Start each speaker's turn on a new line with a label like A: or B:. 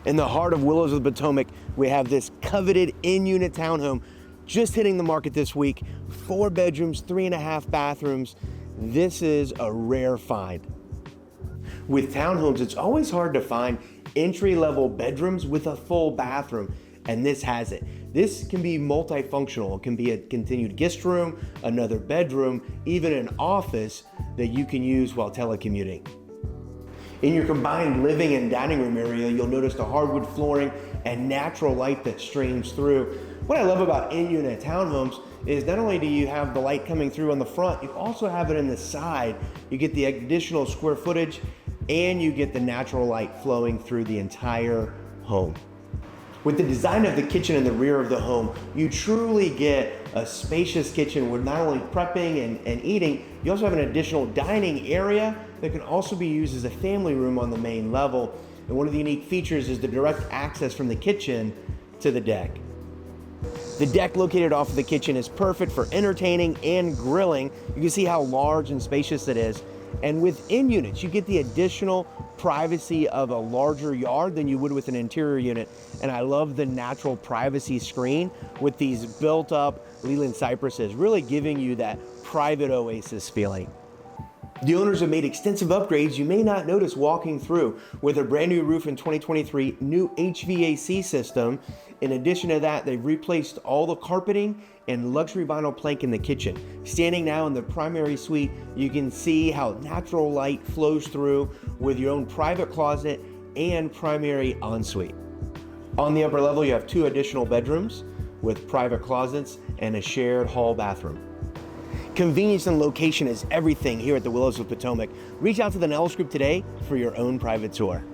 A: In the heart of Willows of the Potomac, we have this coveted in-unit townhome just hitting the market this week. 4 bedrooms, 3.5 bathrooms. This is a rare find. With townhomes, it's always hard to find entry-level bedrooms with a full bathroom, and this has it. This can be multifunctional. It can be a continued guest room, another bedroom, even an office that you can use while telecommuting. In your combined living and dining room area, you'll notice the hardwood flooring and natural light that streams through. What I love about in-unit townhomes is not only do you have the light coming through on the front, you also have it in the side. You get the additional square footage and you get the natural light flowing through the entire home. With the design of the kitchen in the rear of the home, you truly get a spacious kitchen with not only prepping and eating, you also have an additional dining area that can also be used as a family room on the main level. And one of the unique features is the direct access from the kitchen to the deck. The deck located off of the kitchen is perfect for entertaining and grilling. You can see how large and spacious it is. And within units, you get the additional privacy of a larger yard than you would with an interior unit. And I love the natural privacy screen with these built up Leland cypresses, really giving you that private oasis feeling. The owners have made extensive upgrades you may not notice walking through, with a brand new roof in 2023, new HVAC system. In addition to that, they've replaced all the carpeting and luxury vinyl plank in the kitchen. Standing now in the primary suite, you can see how natural light flows through with your own private closet and primary ensuite. On the upper level, you have 2 additional bedrooms with private closets and a shared hall bathroom. Convenience and location is everything here at the Willows of Potomac. Reach out to the Nellis Group today for your own private tour.